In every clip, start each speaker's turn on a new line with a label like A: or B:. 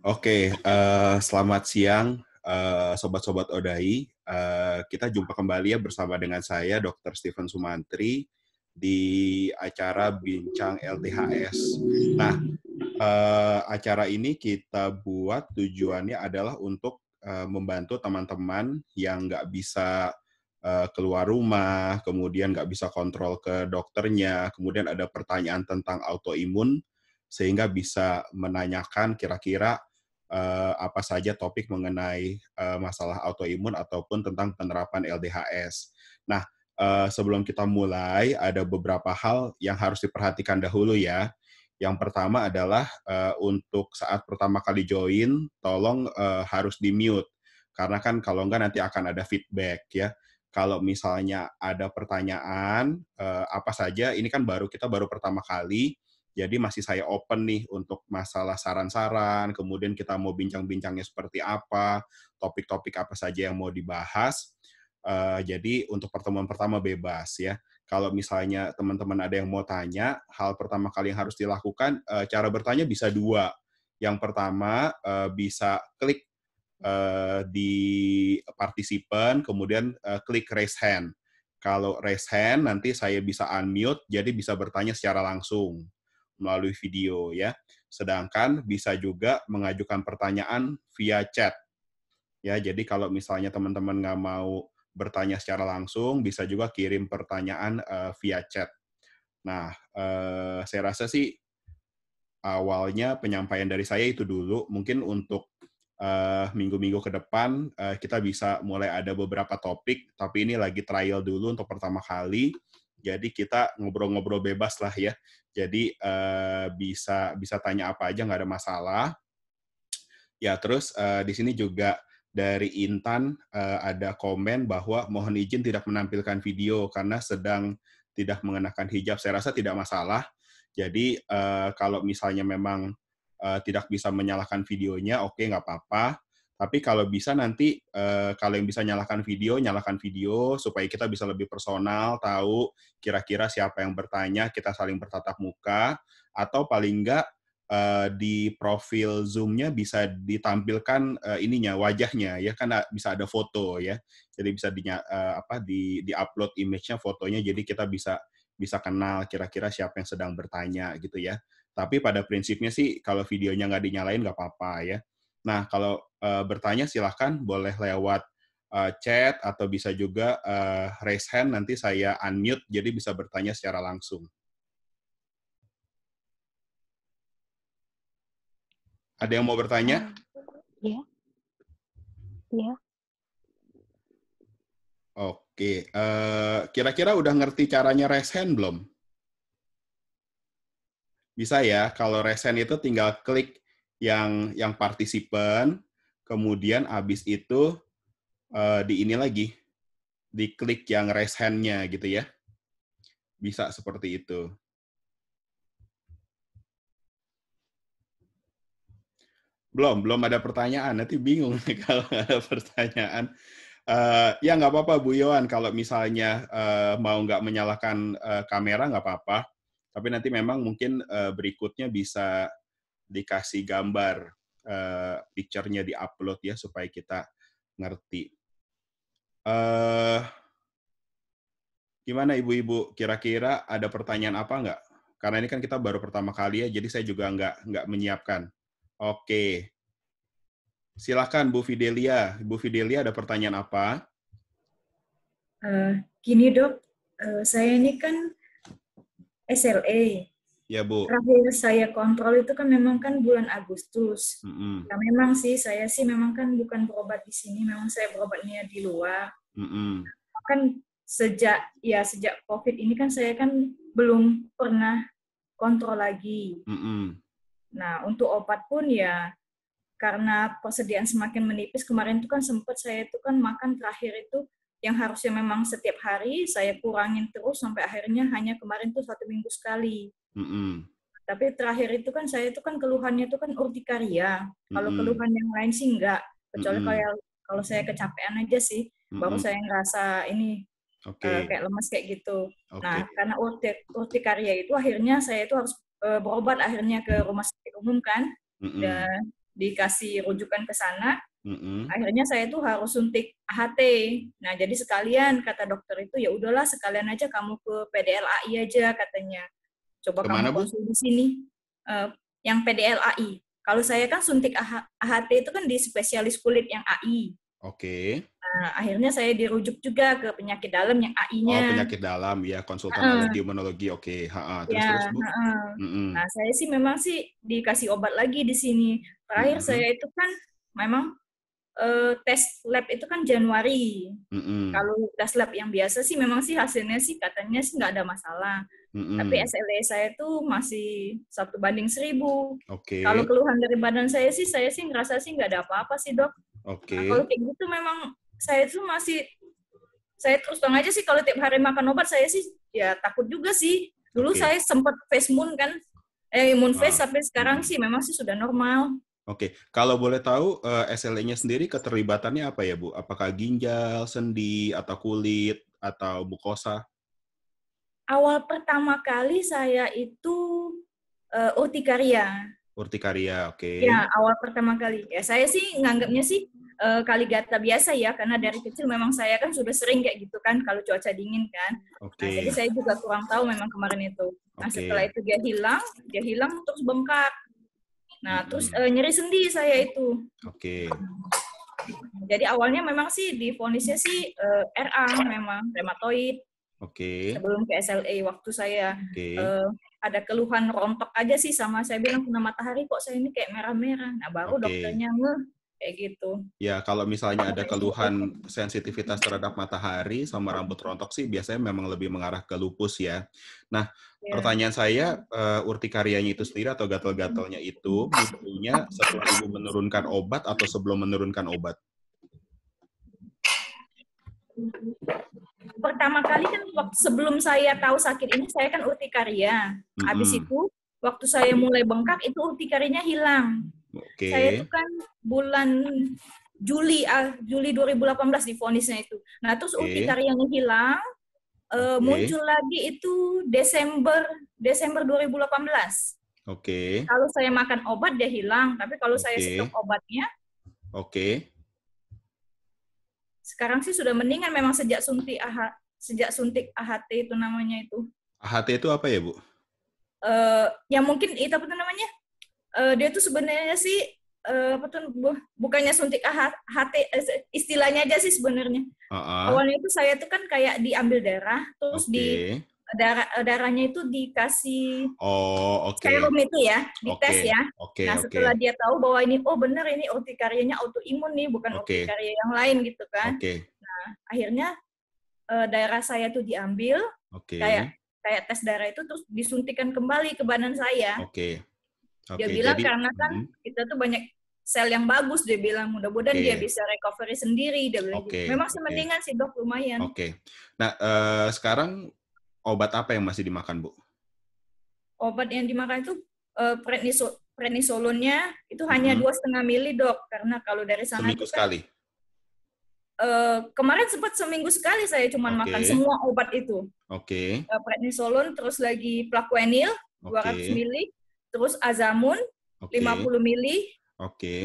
A: Oke, selamat siang, sobat-sobat Odai. Kita jumpa kembali ya bersama dengan saya, Dr. Stephen Sumantri, di acara Bincang LTHS. Nah, acara ini kita buat tujuannya adalah untuk membantu teman-teman yang nggak bisa keluar rumah, kemudian nggak bisa kontrol ke dokternya, kemudian ada pertanyaan tentang autoimun, sehingga bisa menanyakan kira-kira apa saja topik mengenai masalah autoimun ataupun tentang penerapan LDHS. Nah, sebelum kita mulai, ada beberapa hal yang harus diperhatikan dahulu ya. Yang pertama adalah untuk saat pertama kali join, tolong harus di-mute. Karena kan kalau enggak nanti akan ada feedback ya. Kalau misalnya ada pertanyaan, apa saja, ini kan kita baru pertama kali, jadi masih saya open nih untuk masalah saran-saran, kemudian kita mau bincang-bincangnya seperti apa, topik-topik apa saja yang mau dibahas. Jadi untuk pertemuan pertama bebas ya. Kalau misalnya teman-teman ada yang mau tanya, hal pertama kali yang harus dilakukan, cara bertanya bisa dua. Yang pertama, bisa klik di partisipan, kemudian klik raise hand. Kalau raise hand, nanti saya bisa unmute, jadi bisa bertanya secara langsung melalui video ya. Sedangkan bisa juga mengajukan pertanyaan via chat. Ya, jadi kalau misalnya teman-teman nggak mau bertanya secara langsung, bisa juga kirim pertanyaan via chat. Nah, saya rasa sih awalnya penyampaian dari saya itu dulu. Mungkin untuk minggu-minggu ke depan kita bisa mulai ada beberapa topik, tapi ini lagi trial dulu untuk pertama kali. Jadi kita ngobrol-ngobrol bebas lah ya. Jadi bisa bisa tanya apa aja, nggak ada masalah. Ya, terus di sini juga dari Intan ada komen bahwa mohon izin tidak menampilkan video karena sedang tidak mengenakan hijab. Saya rasa tidak masalah. Jadi kalau misalnya memang tidak bisa menyalakan videonya, oke, nggak apa-apa. Tapi kalau bisa nanti, kalau yang bisa nyalakan video supaya kita bisa lebih personal, tahu kira-kira siapa yang bertanya, kita saling bertatap muka, atau paling nggak di profil Zoom-nya bisa ditampilkan wajahnya ya, kan bisa ada foto ya. Jadi bisa di-upload image-nya, fotonya, jadi kita bisa kenal kira-kira siapa yang sedang bertanya gitu ya. Tapi pada prinsipnya sih kalau videonya nggak dinyalain nggak apa-apa ya. Nah, kalau bertanya silahkan boleh lewat chat atau bisa juga raise hand, nanti saya unmute jadi bisa bertanya secara langsung. Ada yang mau bertanya?
B: Ya, ya.
A: Oke, kira-kira udah ngerti caranya raise hand belum? Bisa ya, kalau raise hand itu tinggal klik yang partisipan, kemudian habis itu di ini lagi, diklik yang raise hand-nya gitu ya. Bisa seperti itu. Belum ada pertanyaan, nanti bingung kalau nggak ada pertanyaan. Ya nggak apa-apa Bu Yohan, kalau misalnya mau nggak menyalakan kamera nggak apa-apa, tapi nanti memang mungkin berikutnya bisa dikasih gambar, picture-nya di-upload ya supaya kita ngerti. Gimana Ibu-Ibu, kira-kira ada pertanyaan apa nggak? Karena ini kan kita baru pertama kali ya, jadi saya juga nggak menyiapkan. Oke, silakan Bu Fidelia. Bu Fidelia ada pertanyaan apa?
C: Gini dok, saya ini kan SLE.
A: Ya Bu.
C: Terakhir saya kontrol itu kan memang kan bulan Agustus.
A: Mm-mm.
C: Ya memang sih saya sih memang kan bukan berobat di sini, memang saya berobatnya di luar.
A: Mm-mm.
C: Kan sejak COVID ini kan saya kan belum pernah kontrol lagi.
A: Mm-mm.
C: Nah untuk obat pun ya karena persediaan semakin menipis, kemarin itu kan sempat saya itu kan makan terakhir itu yang harusnya memang setiap hari saya kurangin terus sampai akhirnya hanya kemarin tuh 1 minggu sekali.
A: Mm-mm.
C: Tapi terakhir itu kan saya itu kan keluhannya itu kan urtikaria. Kalau
A: Mm-mm.
C: keluhan yang lain sih enggak, kecuali
A: Mm-mm.
C: kalau saya kecapean aja sih, baru
A: Mm-mm.
C: saya ngerasa ini
A: Oke.
C: kayak lemes kayak gitu.
A: Oke.
C: Nah, karena urtikaria itu akhirnya saya itu harus berobat akhirnya ke rumah sakit umum kan.
A: Mm-mm.
C: dikasih rujukan ke sana.
A: Mm-mm.
C: Akhirnya saya tuh harus suntik AHT. Nah, jadi sekalian kata dokter itu, ya udahlah sekalian aja kamu ke PDLAI aja katanya. Coba
A: Kemana,
C: kamu
A: Bu?
C: konsul di sini. Yang PDLAI. Kalau saya kan suntik AHT itu kan di spesialis kulit yang AI.
A: Oke.
C: Nah, akhirnya saya dirujuk juga ke penyakit dalam yang
A: Oh,
C: AI-nya.
A: penyakit dalam ya, konsultan alergi imunologi. Oke,
C: Ya,
A: terus Bu?
C: nah saya sih memang sih dikasih obat lagi di sini. Terakhir
A: Mm-mm.
C: saya itu kan memang tes lab itu kan Januari.
A: Mm-mm.
C: Kalau tes lab yang biasa sih memang sih hasilnya sih katanya sih nggak ada masalah. Tapi SLE saya tuh masih 1:1000.
A: Oke.
C: Kalau keluhan dari badan saya sih ngerasa sih nggak ada apa-apa sih, Dok.
A: Oke.
C: Nah, kalau kayak gitu memang saya tuh saya terus terang aja sih kalau tiap hari makan obat saya sih ya takut juga sih. Dulu saya sempat face moon kan, imun face sampai sekarang sih memang sih sudah normal.
A: Oke, kalau boleh tahu SLE-nya sendiri keterlibatannya apa ya, Bu? Apakah ginjal, sendi, atau kulit, atau mukosa?
C: Awal pertama kali saya itu urtikaria.
A: Urtikaria, oke.
C: Ya, awal pertama kali. Ya, saya sih nganggapnya sih Kaligata biasa ya, karena dari kecil memang saya kan sudah sering kayak gitu kan, kalau cuaca dingin kan. Nah, jadi saya juga kurang tahu memang kemarin itu. Nah, setelah itu dia hilang terus bengkak. Nah, terus nyeri sendi saya itu.
A: Oke.
C: Jadi awalnya memang sih divonisnya sih RA memang, rheumatoid.
A: Oke.
C: Sebelum ke SLE, waktu saya ada keluhan rontok aja sih sama saya bilang kena matahari kok saya ini kayak merah-merah. Nah, baru dokternya kayak gitu.
A: Ya, kalau misalnya ada keluhan sensitivitas terhadap matahari sama rambut rontok sih biasanya memang lebih mengarah ke lupus ya. Nah, pertanyaan saya, urtikarianya itu sendiri atau gatal-gatalnya itu munculnya setelah Ibu menurunkan obat atau sebelum menurunkan obat?
C: Pertama kali kan waktu sebelum saya tahu sakit ini saya kan urtikaria. Habis itu waktu saya mulai bengkak itu urtikarianya hilang. Saya itu kan bulan Juli 2018 divonisnya itu. Nah, terus urtikarianya hilang, muncul lagi itu Desember 2018.
A: Oke.
C: Kalau saya makan obat dia hilang, tapi kalau saya stop obatnya, sekarang sih sudah mendingan memang sejak suntik AHT itu namanya itu.
A: AHT itu apa ya, Bu?
C: Ya mungkin itu apa tuh namanya? Dia tuh sebenarnya sih bukannya suntik AHT, istilahnya aja sih sebenarnya. Awalnya itu saya tuh kan kayak diambil darah, terus di darahnya itu dikasih serum itu ya, dites ya. Nah setelah dia tahu bahwa ini benar ini urtikarianya autoimun nih, bukan urtikaria yang lain gitu kan. Nah akhirnya darah saya tuh diambil, kayak tes darah itu terus disuntikan kembali ke badan saya. Dia bilang karena kan kita tuh banyak sel yang bagus, dia bilang mudah-mudahan dia bisa recovery sendiri, dia bilang gitu. Memang semendingan sih dok, lumayan.
A: Nah sekarang obat apa yang masih dimakan, Bu?
C: Obat yang dimakan itu prednisolonnya itu hanya 2,5 mili dok, karena kalau dari sana
A: seminggu sekali.
C: Kemarin sempat seminggu sekali saya cuma makan semua obat itu. Prednisolon, terus lagi Plaquenil 200 mili, terus Azamun 50 mili,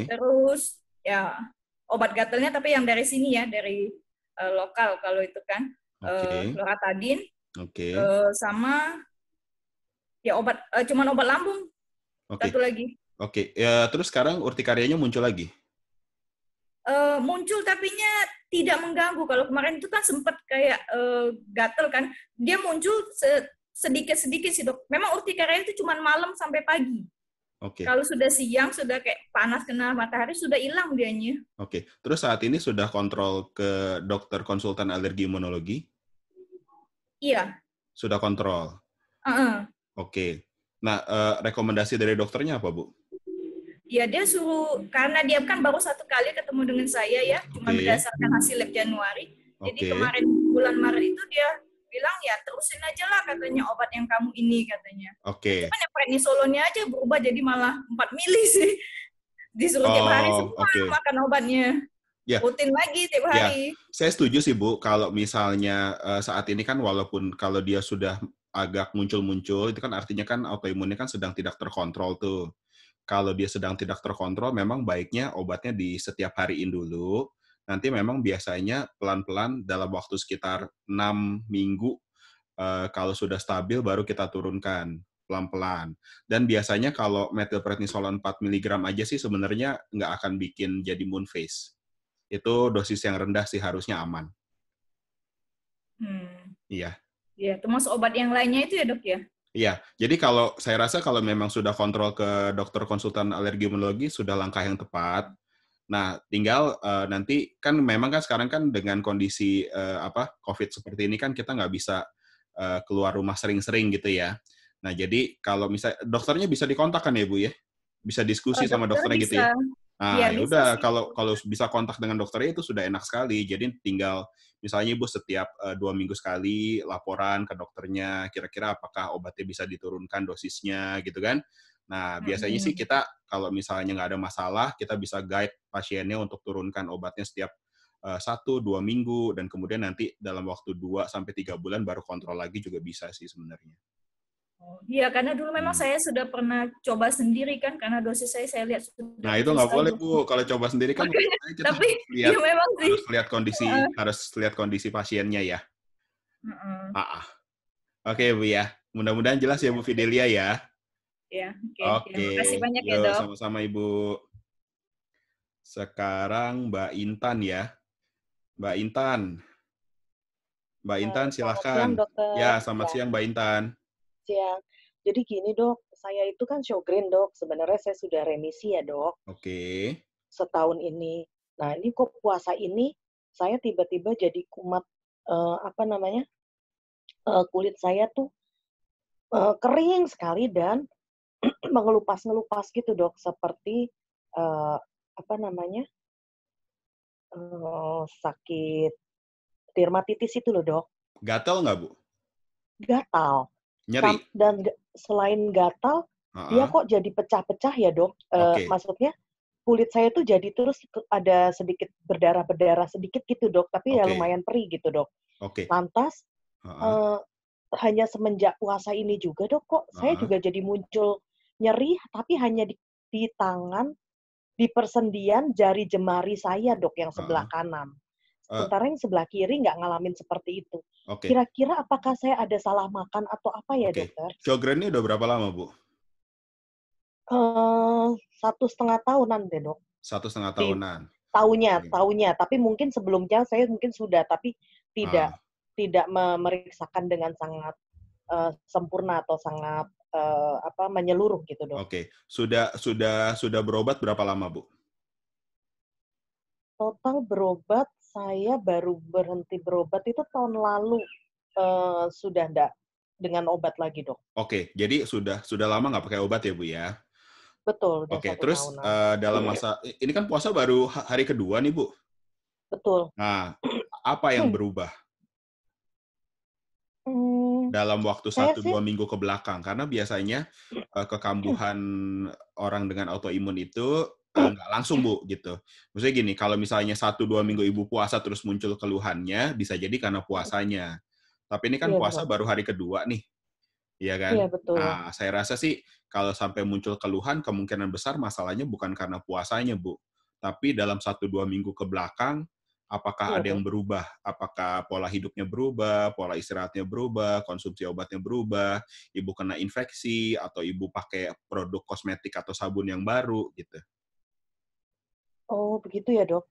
C: terus ya obat gatalnya tapi yang dari sini ya, dari lokal kalau itu kan Loratadin, sama ya obat cuman obat lambung satu lagi.
A: Terus sekarang urtikarianya muncul lagi?
C: Muncul tapinya tidak mengganggu. Kalau kemarin itu kan sempat kayak gatal kan, dia muncul sedikit-sedikit sih dok. Memang urtikaria itu cuma malam sampai pagi. Kalau sudah siang, sudah kayak panas kena matahari, sudah hilang dianya.
A: Terus saat ini sudah kontrol ke dokter konsultan alergi imunologi?
C: Iya.
A: Sudah kontrol? Nah, rekomendasi dari dokternya apa, Bu?
C: Ya dia suruh, karena dia kan baru 1 kali ketemu dengan saya ya, cuma berdasarkan hasil lab Januari. Jadi kemarin bulan Maret itu dia bilang ya terusin aja lah katanya obat yang kamu ini katanya. Cuman yang prednisolonnya aja berubah jadi malah 4 mili sih. Disuruh tiap hari semua makan obatnya. Rutin lagi tiap hari.
A: Saya setuju sih Bu, kalau misalnya saat ini kan walaupun kalau dia sudah agak muncul-muncul, itu kan artinya kan autoimunnya kan sedang tidak terkontrol tuh. kalau dia sedang tidak terkontrol, memang baiknya obatnya di setiap hariin dulu. Nanti memang biasanya pelan-pelan dalam waktu sekitar 6 minggu, kalau sudah stabil baru kita turunkan pelan-pelan. Dan biasanya kalau metilprednisolon 4 mg aja sih sebenarnya nggak akan bikin jadi moon phase. Itu dosis yang rendah sih, harusnya aman. Iya.
C: Ya, termasuk obat yang lainnya itu ya dok ya?
A: Iya, jadi kalau saya rasa kalau memang sudah kontrol ke dokter konsultan alergi imunologi sudah langkah yang tepat. Nah, tinggal nanti kan memang kan sekarang kan dengan kondisi COVID seperti ini kan kita nggak bisa keluar rumah sering-sering gitu ya. Nah, jadi kalau misalnya dokternya bisa dikontak kan ya Bu ya? Bisa diskusi sama
C: Dokter
A: dokternya gitu ya?
C: bisa.
A: Nah,
C: Ya,
A: ya
C: bisa
A: udah
C: sih.
A: kalau bisa kontak dengan dokternya itu sudah enak sekali. Jadi tinggal misalnya Ibu setiap 2 minggu sekali laporan ke dokternya, kira-kira apakah obatnya bisa diturunkan dosisnya gitu kan. Nah, biasanya sih kita kalau misalnya nggak ada masalah, kita bisa guide pasiennya untuk turunkan obatnya setiap 1-2 minggu, dan kemudian nanti dalam waktu 2-3 bulan baru kontrol lagi juga bisa sih sebenarnya.
C: Iya, karena dulu memang saya sudah pernah coba sendiri kan, karena dosis saya lihat sudah
A: Nah, itu
C: kecil
A: nggak
C: sekali.
A: boleh, Bu. Kalau coba sendiri kan kita
C: Tapi ya memang sih.
A: harus lihat kondisi pasiennya ya.
C: Heeh.
A: Oke, Bu ya. Mudah-mudahan jelas ya, Bu Fidelia ya.
C: Ya, oke.
A: Oke.
C: Terima kasih banyak ya,
A: Yuk,
C: Dok.
A: sama-sama Ibu. Sekarang Mbak Intan ya. Mbak Intan. Mbak Intan,
D: Selamat
A: silakan.
D: siang, dokter.
A: Ya, selamat siang, Mbak Intan.
D: Siang. Jadi gini, dok. Saya itu kan Sjogren, dok. Sebenarnya saya sudah remisi ya, dok.
A: Oke.
D: Setahun ini. Nah, ini kok puasa ini, saya tiba-tiba jadi kumat, kulit saya tuh kering sekali dan mengelupas-ngelupas gitu, dok. Seperti, sakit dermatitis itu loh, dok.
A: Gatal nggak, Bu?
D: Gatal.
A: Nyeri?
D: Dan selain gatal, dia kok jadi pecah-pecah ya, dok. Maksudnya kulit saya tuh jadi terus ada sedikit berdarah-berdarah sedikit gitu, dok. Tapi ya lumayan perih gitu, dok. Lantas, hanya semenjak puasa ini juga, dok, kok saya juga jadi muncul nyeri, tapi hanya di tangan, di persendian jari jemari saya, dok, yang sebelah kanan. Sementara yang sebelah kiri nggak ngalamin seperti itu. Kira-kira apakah saya ada salah makan atau apa ya, dokter?
A: Sjogren ini udah berapa lama, Bu?
D: 1,5 tahunan deh, dok.
A: 1,5 tahunan.
D: Tahunnya. Tapi mungkin sebelumnya saya mungkin sudah, tapi tidak memeriksakan dengan sangat sempurna atau sangat menyeluruh gitu, dok.
A: Oke. Sudah berobat berapa lama, Bu?
D: Total berobat, saya baru berhenti berobat itu tahun lalu, sudah enggak dengan obat lagi, dok.
A: Oke, jadi sudah lama nggak pakai obat ya, Bu ya?
D: Betul, udah 1 tahunan.
A: Terus dalam masa, ini kan puasa baru hari kedua nih, Bu?
D: Betul.
A: Nah, apa yang berubah dalam waktu 1-2 minggu ke belakang? Karena biasanya kekambuhan orang dengan autoimun itu nggak langsung, Bu, gitu. Maksudnya gini, kalau misalnya 1-2 minggu Ibu puasa terus muncul keluhannya, bisa jadi karena puasanya. Tapi ini kan puasa baru hari kedua nih, iya kan?
D: Iya, betul.
A: Nah, saya rasa sih kalau sampai muncul keluhan, kemungkinan besar masalahnya bukan karena puasanya, Bu. Tapi dalam 1-2 minggu ke belakang, apakah ada yang berubah? Apakah pola hidupnya berubah, pola istirahatnya berubah, konsumsi obatnya berubah, Ibu kena infeksi, atau Ibu pakai produk kosmetik atau sabun yang baru, gitu.
D: Oh, begitu ya, dok?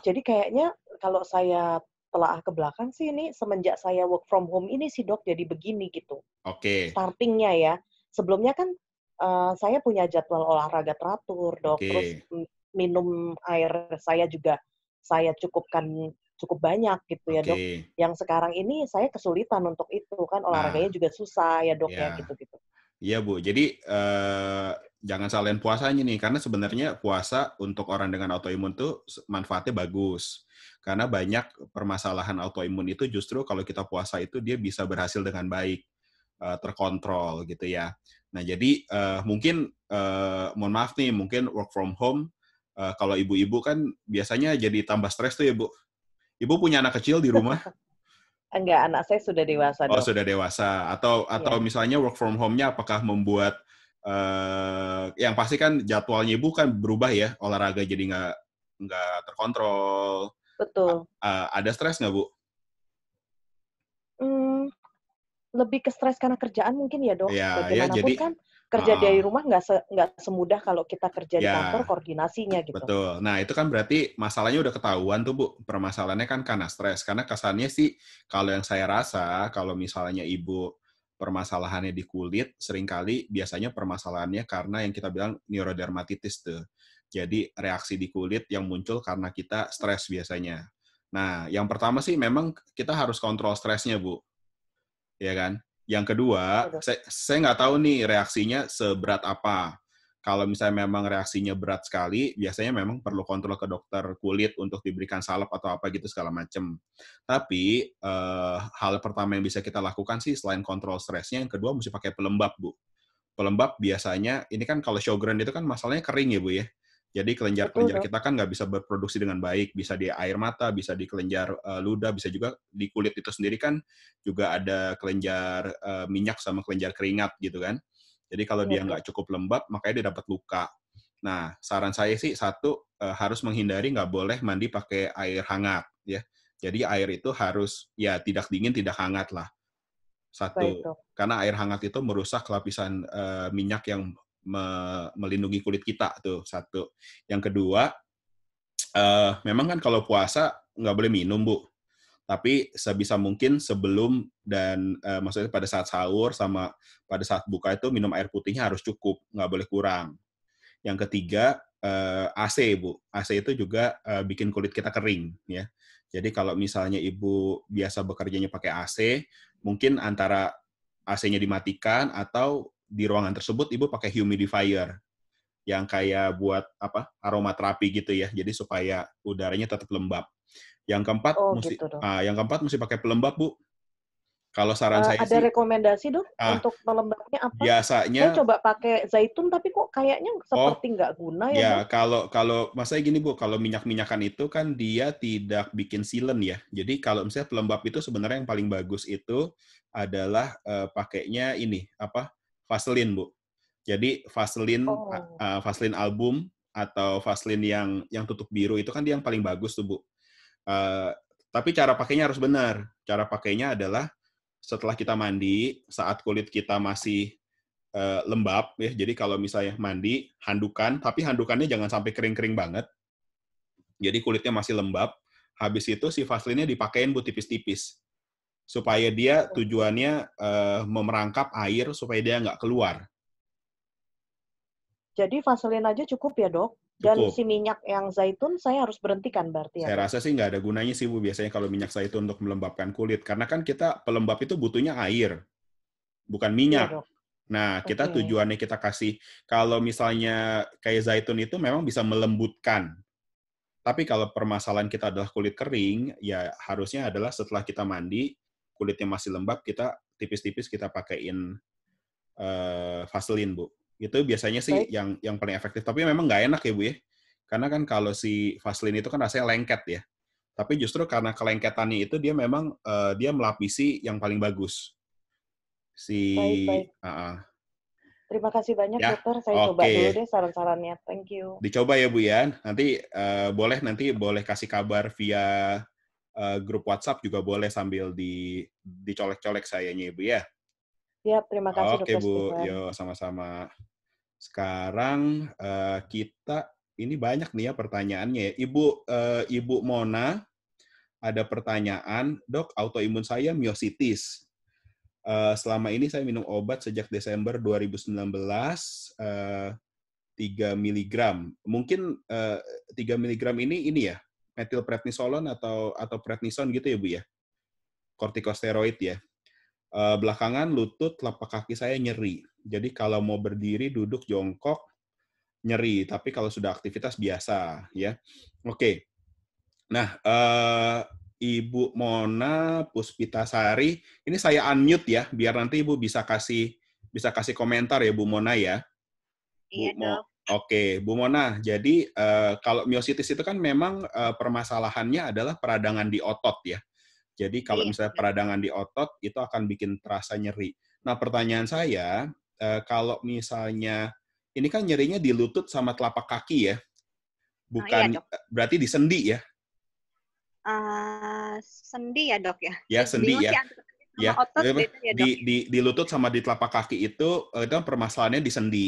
D: Jadi kayaknya kalau saya telaah ke belakang sih ini semenjak saya work from home ini sih, dok, jadi begini gitu. Startingnya ya. Sebelumnya kan saya punya jadwal olahraga teratur, dok. Terus minum air saya juga saya cukupkan cukup banyak gitu ya, dok. Yang sekarang ini saya kesulitan untuk itu kan, olahraganya juga susah ya, dok, ya gitu-gitu.
A: Iya, Bu. Jadi jangan salahin puasanya nih, karena sebenarnya puasa untuk orang dengan autoimun tuh manfaatnya bagus. Karena banyak permasalahan autoimun itu justru kalau kita puasa itu dia bisa berhasil dengan baik, terkontrol gitu ya. Nah, jadi mungkin mohon maaf nih, mungkin work from home, kalau ibu-ibu kan biasanya jadi tambah stres tuh ya, Bu. Ibu punya anak kecil di rumah?
D: Enggak, anak saya sudah dewasa, dok.
A: Oh, sudah dewasa. Atau misalnya work from home-nya apakah membuat Yang pasti kan jadwalnya Ibu kan berubah ya, olahraga jadi nggak terkontrol.
D: Betul.
A: Ada stres nggak, Bu?
D: Lebih ke stres karena kerjaan mungkin ya, Dok.
A: Ya,
D: Bagaimanapun
A: jadi
D: kan kerja dari rumah nggak semudah kalau kita kerja di
A: ya,
D: kantor, koordinasinya gitu.
A: betul. Nah, itu kan berarti masalahnya udah ketahuan tuh, Bu. Permasalahannya kan karena stres. Karena kesannya sih, kalau yang saya rasa, kalau misalnya Ibu permasalahannya di kulit, seringkali biasanya permasalahannya karena yang kita bilang neurodermatitis tuh. Jadi reaksi di kulit yang muncul karena kita stres biasanya. Nah, yang pertama sih memang kita harus kontrol stresnya, Bu. Ya kan? Yang kedua, saya nggak tahu nih reaksinya seberat apa. Kalau misalnya memang reaksinya berat sekali, biasanya memang perlu kontrol ke dokter kulit untuk diberikan salep atau apa gitu segala macam. Tapi hal pertama yang bisa kita lakukan sih selain kontrol stresnya, yang kedua mesti pakai pelembab, Bu. Pelembab biasanya, ini kan kalau Sjogren itu kan masalahnya kering ya, Bu ya. Jadi kelenjar-kelenjar kita kan nggak bisa berproduksi dengan baik, bisa di air mata, bisa di kelenjar ludah, bisa juga di kulit itu sendiri kan juga ada kelenjar minyak sama kelenjar keringat gitu kan. Jadi kalau dia nggak cukup lembab, makanya dia dapat luka. Nah, saran saya sih satu, harus menghindari nggak boleh mandi pakai air hangat ya. Jadi air itu harus ya tidak dingin, tidak hangat lah. Satu, karena air hangat itu merusak lapisan minyak yang melindungi kulit kita tuh satu. Yang kedua, memang kan kalau puasa nggak boleh minum, Bu. Tapi sebisa mungkin sebelum dan maksudnya pada saat sahur sama pada saat buka itu minum air putihnya harus cukup, nggak boleh kurang. Yang ketiga, AC, Bu. AC itu juga bikin kulit kita kering ya. Jadi kalau misalnya Ibu biasa bekerjanya pakai AC, mungkin antara AC-nya dimatikan atau di ruangan tersebut Ibu pakai humidifier yang kayak buat aromaterapi gitu ya. Jadi supaya udaranya tetap lembab. Yang keempat mesti pakai pelembab, Bu. Kalau saran saya
D: ada rekomendasi, Dok, untuk pelembabnya apa?
A: Biasanya
D: saya coba pakai zaitun tapi kok kayaknya seperti nggak guna ya,
A: Dok? Kalau maksudnya gini, Bu, kalau minyak-minyakan itu kan dia tidak bikin silen ya. Jadi kalau misalnya pelembab itu sebenarnya yang paling bagus itu adalah pakainya ini Vaseline, Bu. Jadi Vaseline album atau Vaseline yang tutup biru itu kan dia yang paling bagus tuh, Bu. Tapi cara pakainya harus benar. Cara pakainya adalah setelah kita mandi, saat kulit kita masih lembab, ya. Jadi kalau misalnya mandi, handukan, tapi handukannya jangan sampai kering-kering banget. Jadi kulitnya masih lembab. Habis itu si Vaseline-nya dipakein, Bu, tipis-tipis. Supaya dia tujuannya memerangkap air supaya dia nggak keluar.
D: Jadi Vaseline aja cukup ya, Dok? Dan si minyak yang zaitun saya harus berhentikan berarti ya?
A: Saya rasa sih nggak ada gunanya sih, Bu, biasanya kalau minyak zaitun untuk melembabkan kulit. Karena kan kita pelembab itu butuhnya air, bukan minyak.
D: Iya,
A: Nah, kita tujuannya kita kasih, kalau misalnya kayak zaitun itu memang bisa melembutkan. Tapi kalau permasalahan kita adalah kulit kering, ya harusnya adalah setelah kita mandi, kulitnya masih lembab, kita tipis-tipis kita pakein Vaseline, Bu. Itu biasanya sih yang paling efektif. Tapi memang nggak enak ya, Bu ya. Karena kan kalau si Vaseline itu kan rasanya lengket ya. Tapi justru karena kelengketannya itu dia memang dia melapisi yang paling bagus.
D: Baik. Terima kasih banyak, Dokter. Saya coba dulu deh saran-sarannya. Thank you.
A: Dicoba ya, Bu ya. Nanti boleh kasih kabar via grup WhatsApp juga boleh sambil dicolek-colek sayanya, Bu ya.
D: Ya, terima kasih, Dokter
A: Bu.
D: Stephen.
A: Yo, sama-sama. Sekarang kita ini banyak nih ya pertanyaannya ya. Ibu Mona ada pertanyaan, Dok, autoimun saya myositis. Selama ini saya minum obat sejak Desember 2019, 3 mg. Mungkin 3 mg ini ya, metilprednisolon atau prednison gitu ya, Bu ya? Kortikosteroid ya. Belakangan lutut, telapak kaki saya nyeri. Jadi kalau mau berdiri, duduk, jongkok, nyeri. Tapi kalau sudah aktivitas biasa, ya. Oke. Nah, Ibu Mona Puspitasari, ini saya unmute ya, biar nanti Ibu bisa kasih komentar ya, Bu Mona ya.
B: Iya, Dok.
A: Oke, Bu Mona. Jadi kalau myositis itu kan memang permasalahannya adalah peradangan di otot ya. Jadi kalau misalnya peradangan di otot itu akan bikin terasa nyeri. Nah, pertanyaan saya, kalau misalnya ini kan nyerinya di lutut sama telapak kaki ya, bukan
B: iya, Dok.
A: berarti di sendi ya?
B: Sendi ya, Dok ya.
A: Ya, sendi
B: Bingung
A: ya.
B: sih sama
A: Ya,
B: otot beda ya, Dok.
A: di lutut sama di telapak kaki itu kan permasalahannya di sendi.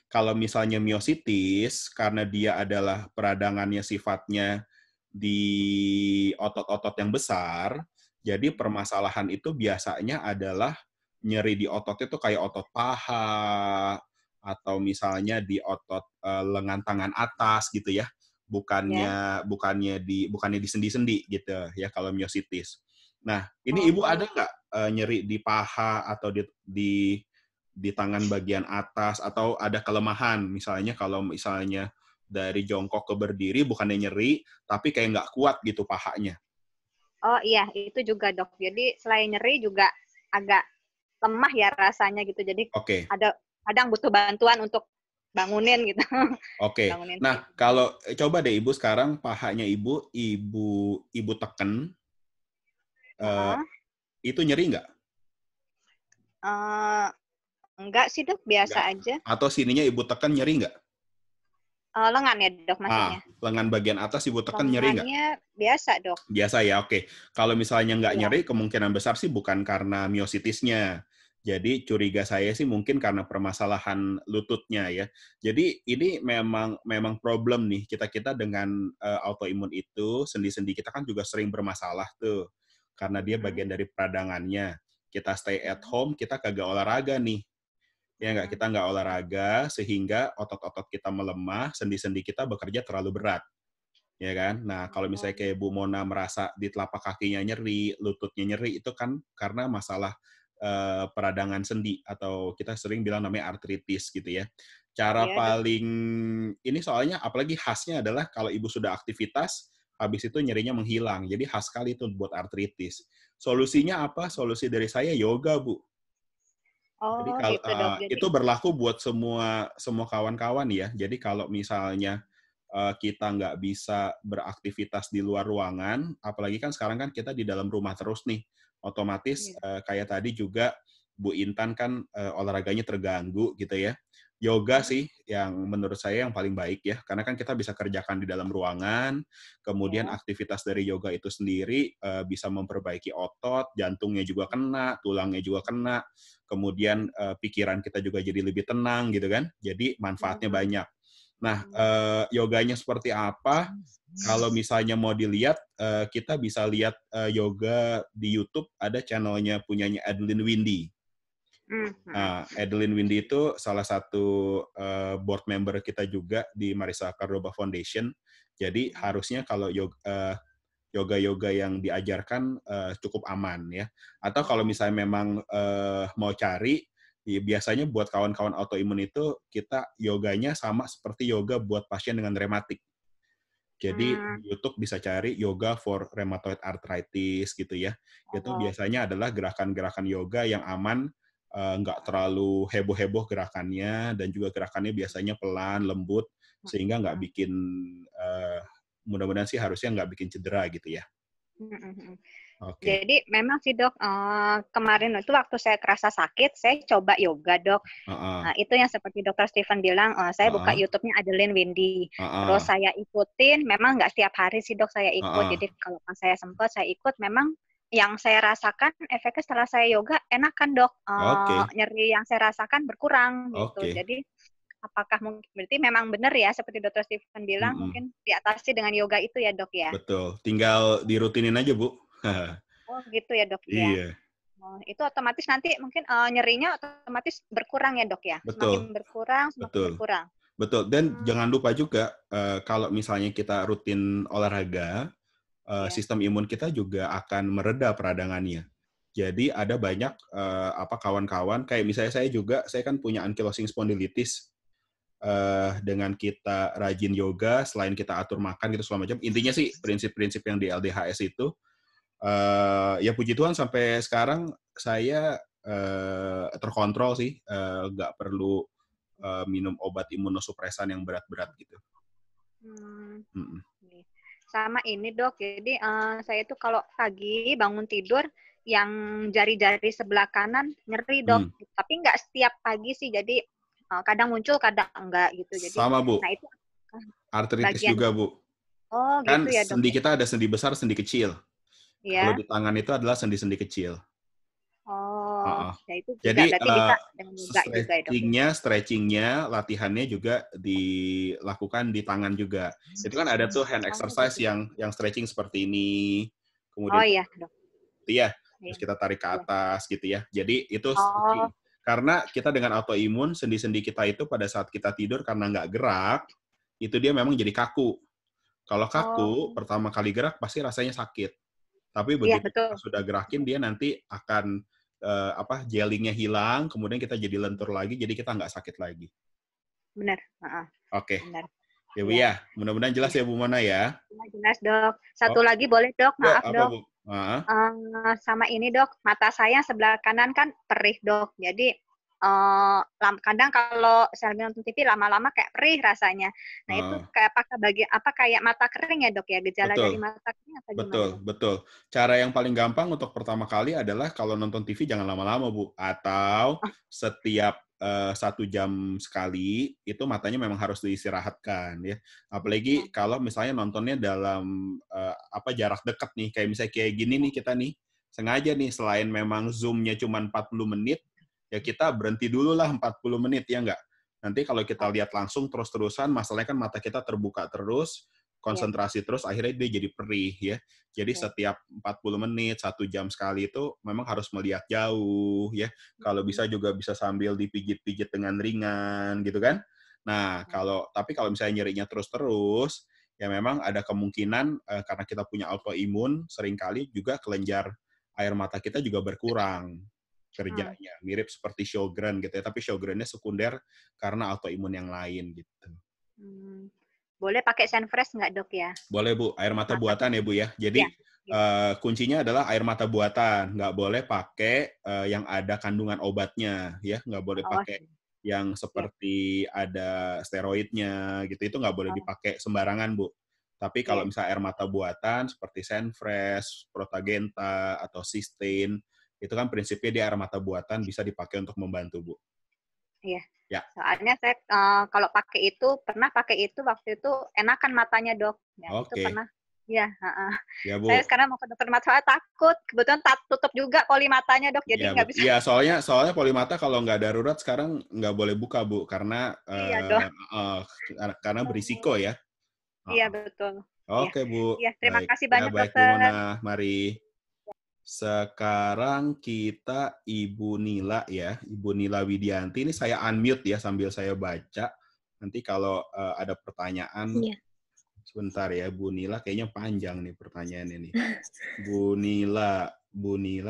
A: Kalau misalnya miositis, karena dia adalah peradangannya sifatnya di otot-otot yang besar, jadi permasalahan itu biasanya adalah nyeri di otot itu kayak otot paha, atau misalnya di otot lengan tangan atas gitu ya. Bukannya di sendi-sendi gitu ya kalau miositis. Nah, ini Ibu ada nggak nyeri di paha atau di tangan bagian atas, atau ada kelemahan misalnya kalau misalnya dari jongkok ke berdiri bukannya nyeri tapi kayak nggak kuat gitu pahanya?
B: Oh iya, itu juga, Dok. Jadi selain nyeri juga agak lemah ya rasanya gitu. Jadi ada kadang butuh bantuan untuk bangunin gitu.
A: Oke. Nah, kalau coba deh Ibu sekarang pahanya Ibu tekan, itu nyeri nggak?
B: Enggak sih, Dok, biasa aja.
A: Atau sininya Ibu tekan nyeri nggak?
B: Lengan ya, Dok, maksudnya.
A: Lengan bagian atas Ibu tekan nyeri nggak?
B: Lengannya biasa, Dok.
A: Biasa ya, oke. Kalau misalnya nggak nyeri, kemungkinan besar sih bukan karena miositisnya. Jadi curiga saya sih mungkin karena permasalahan lututnya ya. Jadi ini memang problem nih kita dengan autoimun itu, sendi-sendi kita kan juga sering bermasalah tuh. Karena dia bagian dari peradangannya. Kita stay at home, kita kagak olahraga nih. Ya nggak, kita nggak olahraga sehingga otot-otot kita melemah, sendi-sendi kita bekerja terlalu berat. Ya kan? Nah, kalau misalnya kayak Bu Mona merasa di telapak kakinya nyeri, lututnya nyeri, itu kan karena masalah peradangan sendi, atau kita sering bilang namanya artritis gitu ya. Cara paling ini soalnya apalagi khasnya adalah kalau Ibu sudah aktivitas, habis itu nyerinya menghilang. Jadi khas sekali itu buat artritis. Solusinya apa? Solusi dari saya yoga, Bu. Jadi kalau
B: gitu, Dok.
A: itu berlaku buat semua kawan-kawan ya. Jadi kalau misalnya kita nggak bisa beraktivitas di luar ruangan, apalagi kan sekarang kan kita di dalam rumah terus nih, otomatis kayak tadi juga Bu Intan kan olahraganya terganggu gitu ya. Yoga sih yang menurut saya yang paling baik ya, karena kan kita bisa kerjakan di dalam ruangan, kemudian aktivitas dari yoga itu sendiri bisa memperbaiki otot, jantungnya juga kena, tulangnya juga kena, kemudian pikiran kita juga jadi lebih tenang gitu kan, jadi manfaatnya banyak. Nah, yoganya seperti apa? Kalau misalnya mau dilihat, kita bisa lihat yoga di YouTube, ada channelnya punyanya Adeline Windy. Nah, Adeline Windy itu salah satu board member kita juga di Marisa Cardova Foundation. Jadi harusnya kalau yoga-yoga yang diajarkan cukup aman ya. Atau kalau misalnya memang mau cari, ya biasanya buat kawan-kawan autoimun itu kita yoganya sama seperti yoga buat pasien dengan rematik. Jadi di YouTube bisa cari yoga for rheumatoid arthritis gitu ya. Itu biasanya adalah gerakan-gerakan yoga yang aman, nggak terlalu heboh-heboh gerakannya, dan juga gerakannya biasanya pelan, lembut, sehingga nggak bikin, mudah-mudahan sih harusnya nggak bikin cedera gitu ya.
B: Jadi memang sih, Dok, kemarin itu waktu saya kerasa sakit, saya coba yoga, Dok. Nah, itu yang seperti Dr. Stephen bilang, saya buka YouTube-nya Adeline Windy. Terus saya ikutin, memang nggak setiap hari sih, Dok, saya ikut. Jadi kalau pas saya sempat, saya ikut. Memang yang saya rasakan efeknya setelah saya yoga enakan, Dok. Nyeri yang saya rasakan berkurang gitu. Jadi apakah mungkin berarti memang benar ya seperti Dr. Stephen bilang, mungkin diatasi dengan yoga itu ya, Dok ya?
A: Betul. Tinggal dirutinin aja, Bu.
B: Oh gitu ya, Dok ya.
A: Iya.
B: Itu otomatis nanti mungkin nyerinya otomatis berkurang ya, Dok ya?
A: Betul.
B: Semakin berkurang, semakin berkurang.
A: Betul. Dan jangan lupa juga kalau misalnya kita rutin olahraga, sistem imun kita juga akan mereda peradangannya. Jadi ada banyak kawan-kawan, kayak misalnya saya kan punya ankylosing spondylitis. Dengan kita rajin yoga, selain kita atur makan gitu segala macam, intinya sih prinsip-prinsip yang di LDHS itu, ya puji Tuhan sampai sekarang saya terkontrol sih, nggak perlu minum obat imunosupresan yang berat-berat gitu.
B: Sama ini, Dok, jadi saya tuh kalau pagi bangun tidur, yang jari-jari sebelah kanan nyeri dok. Tapi nggak setiap pagi sih, jadi kadang muncul, kadang enggak gitu. Jadi,
A: sama Bu.
B: Nah itu
A: artritis juga Bu.
B: Oh
A: Kan
B: gitu ya dok.
A: Sendi kita ada sendi besar, sendi kecil.
B: Ya.
A: Kalau di tangan itu adalah sendi-sendi kecil.
B: Ya itu juga jadi, berarti bisa dengan yoga juga ya dok.
A: Stretchingnya, latihannya juga dilakukan di tangan juga. Itu kan ada tuh hand exercise yang stretching seperti ini. Kemudian
B: iya dok.
A: Iya, terus kita tarik ke atas gitu ya. Jadi itu stretching. Karena kita dengan autoimun, sendi-sendi kita itu pada saat kita tidur karena nggak gerak, itu dia memang jadi kaku. Kalau kaku, pertama kali gerak pasti rasanya sakit. Tapi begitu kita sudah gerakin, dia nanti akan gelingnya hilang, kemudian kita jadi lentur lagi, jadi kita nggak sakit lagi.
B: Benar.
A: Oke. Ya Bu ya, mudah-mudahan jelas ya Bu Mona ya.
B: Jelas dok. Satu lagi boleh dok, maaf
A: apa,
B: dok.
A: Bu?
B: Sama ini dok, mata saya sebelah kanan kan perih dok, jadi kadang kalau saya nonton TV lama-lama kayak perih rasanya. Nah itu kayak kayak mata kering ya dok ya, gejala dari mata kering atau gimana?
A: Betul. Cara yang paling gampang untuk pertama kali adalah kalau nonton TV jangan lama-lama Bu, atau setiap 1 jam sekali itu matanya memang harus diistirahatkan ya. Apalagi kalau misalnya nontonnya dalam jarak dekat nih, kayak misalnya kayak gini nih kita nih, sengaja nih selain memang zoom-nya cuma 40 menit, ya kita berhenti dulu lah 40 menit, ya nggak? Nanti kalau kita lihat langsung terus-terusan, masalahnya kan mata kita terbuka terus, konsentrasi terus, akhirnya dia jadi perih ya. Jadi setiap 40 menit, 1 jam sekali itu memang harus melihat jauh ya. Kalau bisa juga bisa sambil dipijit-pijit dengan ringan gitu kan. Nah, tapi kalau misalnya nyerinya terus-terus, ya memang ada kemungkinan karena kita punya autoimun, seringkali juga kelenjar air mata kita juga berkurang kerjanya. Mirip seperti Sjogren gitu ya, tapi Sjogrennya sekunder karena autoimun yang lain gitu.
B: Boleh pakai Senfresh nggak dok ya?
A: Boleh Bu, air mata buatan ya Bu ya. Jadi kuncinya adalah air mata buatan, nggak boleh pakai yang ada kandungan obatnya ya, nggak boleh pakai yang seperti ada steroidnya gitu, itu nggak boleh dipakai sembarangan Bu. Tapi kalau misalnya air mata buatan seperti Senfresh, Protagenta atau Systane, itu kan prinsipnya dia air mata buatan, bisa dipakai untuk membantu Bu.
B: Iya. Ya. Soalnya saya kalau pernah pakai itu waktu itu enakan matanya dok. Ya, itu pernah. Ya,
A: ya Bu.
B: Saya sekarang mau ke dokter mata, saya takut. Kebetulan tutup juga poli matanya dok, jadi nggak bisa.
A: Iya, soalnya poli mata kalau nggak darurat sekarang nggak boleh buka Bu, karena karena berisiko ya.
B: Iya betul.
A: Oke Bu.
B: Iya, terima kasih banyak
A: baik,
B: dokter.
A: Bu Mona, mari. Sekarang kita Ibu Nila ya, Ibu Nila Widianti. Ini saya unmute ya sambil saya baca. Nanti kalau ada pertanyaan, sebentar ya, Bu Nila kayaknya panjang nih pertanyaannya nih. Bu Nila,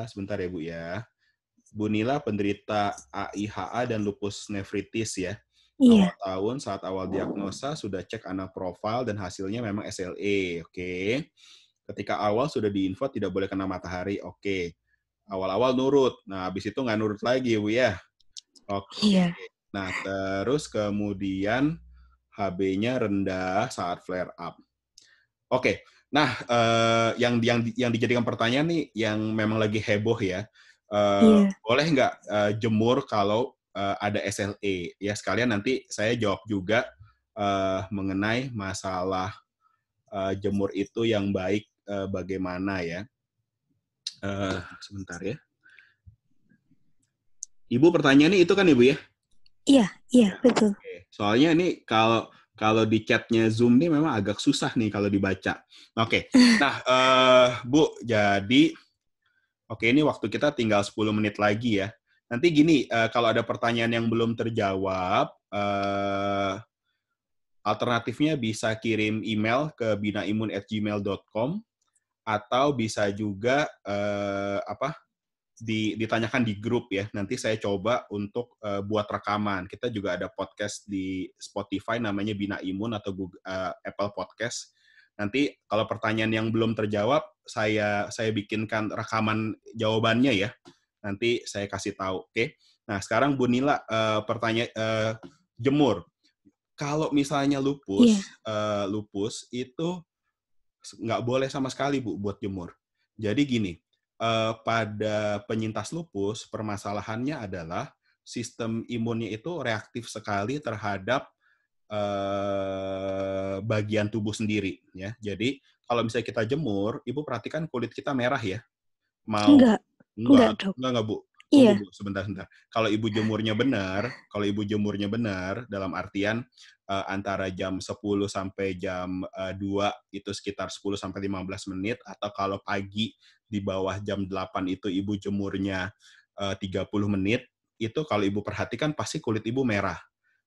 A: sebentar ya Bu ya. Bu Nila penderita AIHA dan lupus nefritis ya. Awal tahun saat awal diagnosa sudah cek anak profil dan hasilnya memang SLE. Oke. Ketika awal sudah diinfo tidak boleh kena matahari, oke. Awal-awal nurut, nah habis itu nggak nurut lagi Bu ya. Oke. Nah terus kemudian HB-nya rendah saat flare up. Oke. Nah yang dijadikan pertanyaan nih, yang memang lagi heboh ya. Boleh nggak jemur kalau ada SLE? Ya sekalian nanti saya jawab juga mengenai masalah jemur itu yang baik bagaimana ya. Sebentar ya. Ibu pertanyaannya itu kan Ibu ya?
E: Iya, betul.
A: Soalnya ini kalau di chatnya Zoom nih memang agak susah nih kalau dibaca. Oke. Nah, Bu, jadi ini waktu kita tinggal 10 menit lagi ya. Nanti gini, kalau ada pertanyaan yang belum terjawab, alternatifnya bisa kirim email ke binaimun@gmail.com atau bisa juga ditanyakan di grup ya. Nanti saya coba untuk buat rekaman. Kita juga ada podcast di Spotify namanya Bina Imun atau Google, Apple Podcast. Nanti kalau pertanyaan yang belum terjawab, saya bikinkan rekaman jawabannya ya. Nanti saya kasih tahu. Oke. Nah, sekarang Bu Nila pertanyaan jemur. Kalau misalnya lupus itu nggak boleh sama sekali Bu buat jemur. Jadi gini, pada penyintas lupus permasalahannya adalah sistem imunnya itu reaktif sekali terhadap bagian tubuh sendiri ya. Jadi kalau misalnya kita jemur, Ibu perhatikan kulit kita merah ya.
E: Enggak, Dok.
A: Enggak, Bu.
E: Iya.
A: Bu, sebentar. Kalau Ibu jemurnya benar dalam artian antara jam 10 sampai jam 2 itu sekitar 10 sampai 15 menit, atau kalau pagi di bawah jam 8 itu Ibu jemurnya 30 menit, itu kalau Ibu perhatikan pasti kulit Ibu merah.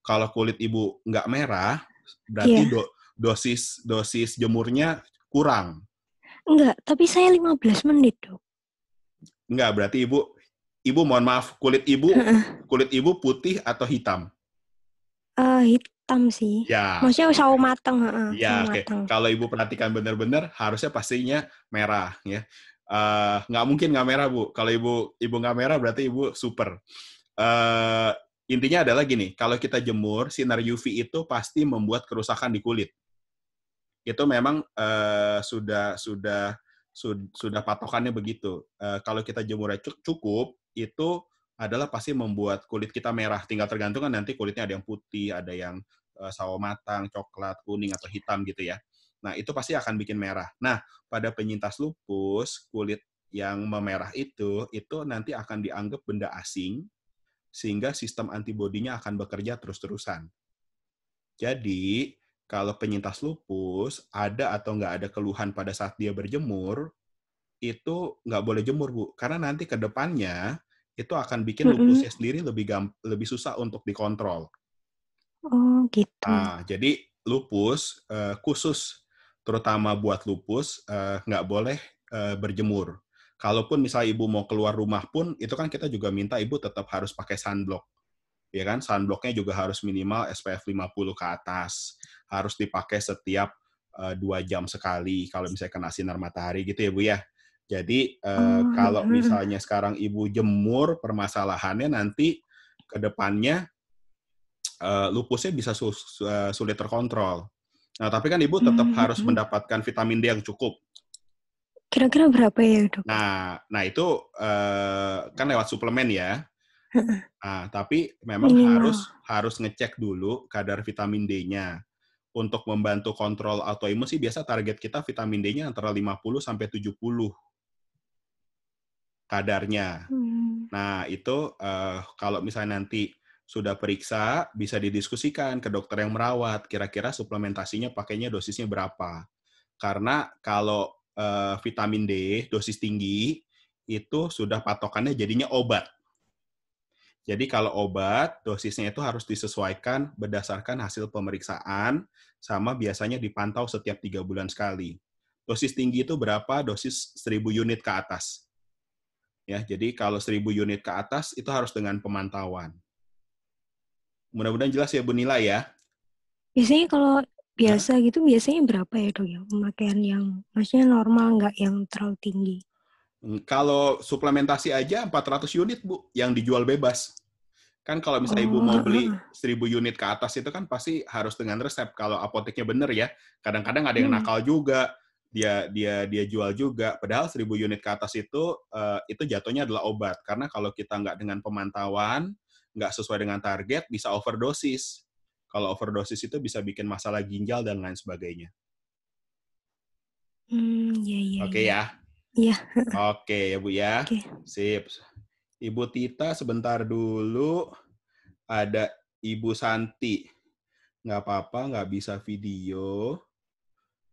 A: Kalau kulit Ibu nggak merah, berarti dosis jemurnya kurang.
E: Enggak, tapi saya 15 menit, Dok.
A: Enggak, berarti Ibu mohon maaf, kulit Ibu putih atau hitam?
E: Hitam sih.
A: Ya.
E: Maksudnya sawo matang.
A: Ya, oke. Kalau Ibu perhatikan benar-benar, harusnya pastinya merah ya. Nggak mungkin nggak merah, Bu. Kalau Ibu nggak merah, berarti Ibu super. Intinya adalah gini, kalau kita jemur, sinar UV itu pasti membuat kerusakan di kulit. Itu memang sudah patokannya begitu. Kalau kita jemurnya cukup, itu adalah pasti membuat kulit kita merah. Tinggal tergantung kan nanti kulitnya ada yang putih, ada yang sawo matang, coklat, kuning, atau hitam gitu ya. Nah, itu pasti akan bikin merah. Nah, pada penyintas lupus, kulit yang memerah itu nanti akan dianggap benda asing, sehingga sistem antibodinya akan bekerja terus-terusan. Jadi, kalau penyintas lupus, ada atau nggak ada keluhan pada saat dia berjemur, itu nggak boleh jemur, Bu. Karena nanti ke depannya, itu akan bikin lupusnya sendiri lebih susah untuk dikontrol.
E: Oh, gitu.
A: Nah, jadi lupus, khusus terutama buat lupus, nggak boleh berjemur. Kalaupun misalnya Ibu mau keluar rumah pun, itu kan kita juga minta Ibu tetap harus pakai sunblock. Ya kan, sunblocknya juga harus minimal SPF 50 ke atas. Harus dipakai setiap 2 jam sekali kalau misalnya kena sinar matahari gitu ya, Bu ya. Jadi kalau misalnya sekarang Ibu jemur, permasalahannya nanti ke depannya lupusnya bisa sulit terkontrol. Nah, tapi kan Ibu tetap harus mendapatkan vitamin D yang cukup.
E: Kira-kira berapa ya, Dok?
A: Nah itu kan lewat suplemen ya. Nah, tapi memang harus ngecek dulu kadar vitamin D-nya. Untuk membantu kontrol autoimun sih biasa target kita vitamin D-nya antara 50 sampai 70 kadarnya. Nah, itu kalau misalnya nanti sudah periksa, bisa didiskusikan ke dokter yang merawat, kira-kira suplementasinya pakainya dosisnya berapa. Karena kalau vitamin D dosis tinggi, itu sudah patokannya jadinya obat. Jadi kalau obat, dosisnya itu harus disesuaikan berdasarkan hasil pemeriksaan, sama biasanya dipantau setiap 3 bulan sekali. Dosis tinggi itu berapa? Dosis 1000 unit ke atas. Ya, jadi kalau 1000 unit ke atas, itu harus dengan pemantauan. Mudah-mudahan jelas ya, Bu Nila ya.
E: Biasanya kalau biasa gitu, biasanya berapa ya, Dok, ya? Pemakaian yang maksudnya normal, nggak yang terlalu tinggi?
A: Kalau suplementasi aja 400 unit, Bu, yang dijual bebas. Kan kalau misalnya Ibu mau beli 1000 unit ke atas itu kan pasti harus dengan resep. Kalau apoteknya bener ya. Kadang-kadang ada yang nakal juga. Dia jual juga. Padahal 1000 unit ke atas itu jatuhnya adalah obat. Karena kalau kita nggak dengan pemantauan, nggak sesuai dengan target, bisa overdosis. Kalau overdosis itu bisa bikin masalah ginjal dan lain sebagainya. Oke ya?
E: Iya.
A: Oke ya, Bu ya. Sip. Ibu Tita sebentar dulu. Ada Ibu Santi. Nggak apa-apa, nggak bisa video.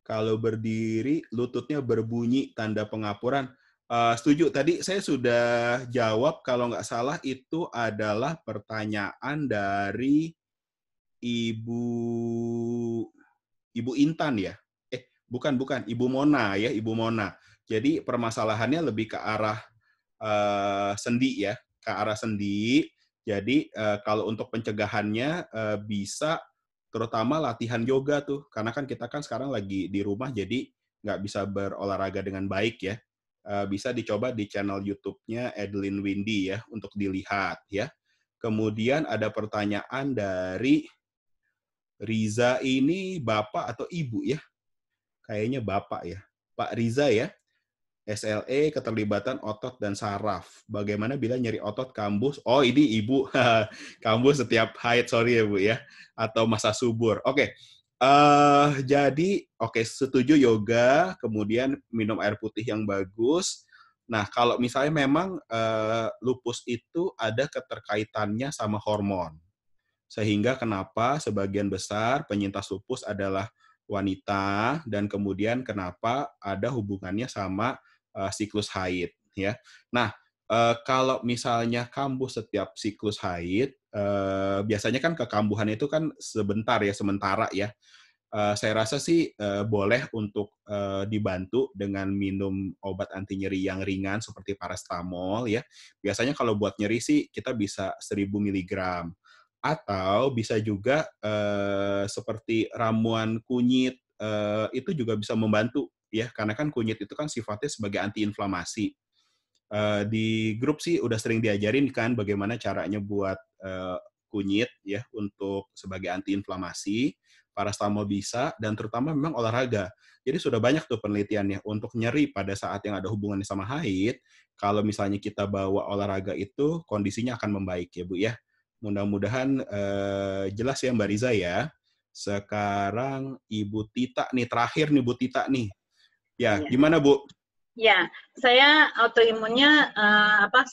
A: Kalau berdiri, lututnya berbunyi, tanda pengapuran. Setuju. Tadi saya sudah jawab, kalau nggak salah itu adalah pertanyaan dari Ibu Intan ya? Bukan. Ibu Mona ya, Ibu Mona. Jadi permasalahannya lebih ke arah sendi ya, ke arah sendi. Jadi kalau untuk pencegahannya bisa terutama latihan yoga tuh, karena kan kita kan sekarang lagi di rumah jadi nggak bisa berolahraga dengan baik ya. Bisa dicoba di channel YouTube-nya Adeline Windy ya untuk dilihat ya. Kemudian ada pertanyaan dari Riza, ini Bapak atau Ibu ya? Kayaknya Bapak ya. Pak Riza ya. SLE, keterlibatan otot dan saraf. Bagaimana bila nyeri otot kambuh? Oh, ini Ibu kambuh setiap haid, sorry ya Bu ya, atau masa subur. Oke. Jadi, setuju yoga, kemudian minum air putih yang bagus. Nah, kalau misalnya memang lupus itu ada keterkaitannya sama hormon. Sehingga kenapa sebagian besar penyintas lupus adalah wanita, dan kemudian kenapa ada hubungannya sama siklus haid. Ya. Nah, kalau misalnya kambuh setiap siklus haid, biasanya kan kekambuhan itu kan sebentar ya, sementara ya. Saya rasa sih boleh untuk dibantu dengan minum obat anti nyeri yang ringan seperti paracetamol ya. Biasanya kalau buat nyeri sih kita bisa 1000 mg. Atau bisa juga seperti ramuan kunyit, itu juga bisa membantu ya, karena kan kunyit itu kan sifatnya sebagai antiinflamasi. Di grup sih udah sering diajarin kan bagaimana caranya buat kunyit ya untuk sebagai antiinflamasi. Paracetamol bisa, dan terutama memang olahraga. Jadi sudah banyak tuh penelitiannya untuk nyeri pada saat yang ada hubungannya sama haid. Kalau misalnya kita bawa olahraga itu, kondisinya akan membaik ya Bu ya. Mudah-mudahan jelas ya Mbak Riza ya. Sekarang Ibu Tita nih, terakhir nih Bu Tita nih. Ya, gimana Bu?
F: Ya, saya autoimunnya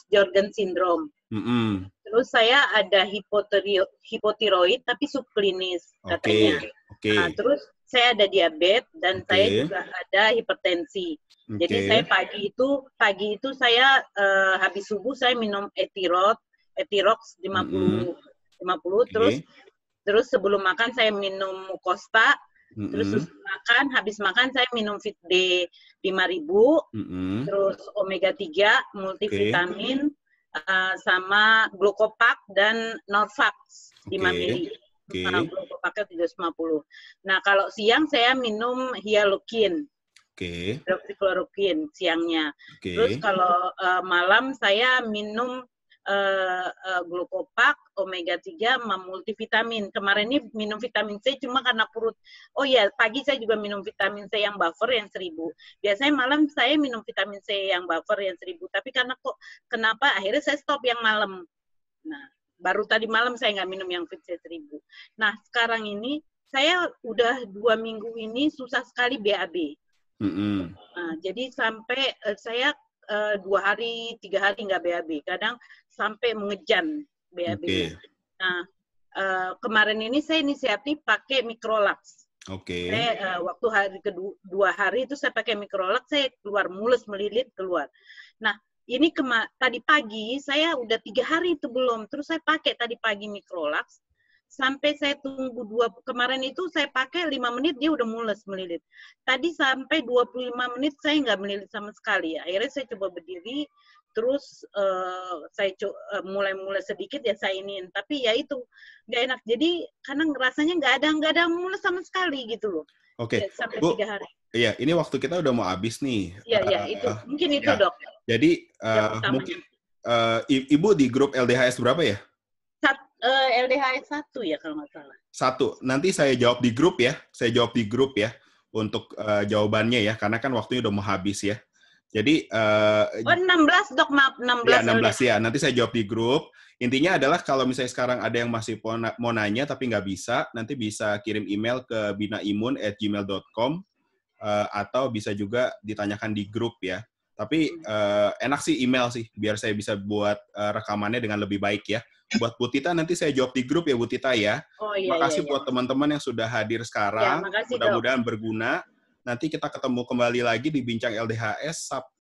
F: Sjorgen syndrome. Terus saya ada hipotiroid tapi subklinis katanya. Nah, terus saya ada diabetes dan saya juga ada hipertensi. Jadi saya pagi itu saya habis subuh saya minum Etirox 50 terus sebelum makan saya minum Mucosta. Terus habis makan saya minum Fit D 5000, terus omega 3 multivitamin, sama Glucopak dan Norvax 5 mili. Glukopaknya 350. Nah, kalau siang saya minum Hyaluronic, hidroksikloroquine siangnya. Terus kalau malam saya minum Glucopak, omega 3, sama multivitamin. Kemarin ini minum vitamin C cuma karena perut. Oh ya, pagi saya juga minum vitamin C yang buffer yang 1000. Biasanya malam saya minum vitamin C yang buffer yang 1000. Tapi kenapa akhirnya saya stop yang malam. Nah, baru tadi malam saya nggak minum yang Fit C 1000. Nah, sekarang ini saya udah 2 minggu ini susah sekali BAB. Nah, jadi sampai saya 2 hari, 3 hari nggak BAB. Kadang sampai mengejan BAB. Nah, kemarin ini saya inisiatif pakai Microlax. Saya waktu hari kedua hari itu saya pakai Microlax, saya keluar mulus melilit keluar. Nah, ini tadi pagi saya udah 3 hari itu belum. Terus saya pakai tadi pagi Microlax. Sampai saya tunggu kemarin itu saya pakai 5 menit dia udah mules melilit. Tadi sampai 25 menit saya nggak melilit sama sekali. Akhirnya saya coba berdiri, terus saya mulai sedikit ya saya iniin. Tapi ya itu nggak enak. Jadi karena rasanya nggak ada mules sama sekali gitu loh. Sampai Bu, 3 hari.
A: Iya, ini waktu kita udah mau habis nih.
F: Iya, itu mungkin itu Dok.
A: Jadi mungkin Ibu di grup LDHS berapa ya?
F: LDHS 1 ya kalau nggak salah.
A: 1. Nanti saya jawab di grup ya. Saya jawab di grup ya untuk jawabannya ya, karena kan waktunya udah mau habis ya. Jadi
F: 16 Dok, maaf 16.
A: Ya, 16 ya. Nanti saya jawab di grup. Intinya adalah kalau misalnya sekarang ada yang masih mau nanya tapi nggak bisa, nanti bisa kirim email ke binaimun@gmail.com atau bisa juga ditanyakan di grup ya. Tapi enak sih email sih, biar saya bisa buat rekamannya dengan lebih baik ya. Buat Bu Tita nanti saya jawab di grup ya Bu Tita ya. Makasih buat teman-teman yang sudah hadir sekarang. Mudah-mudahan berguna. Nanti kita ketemu kembali lagi di Bincang LDHS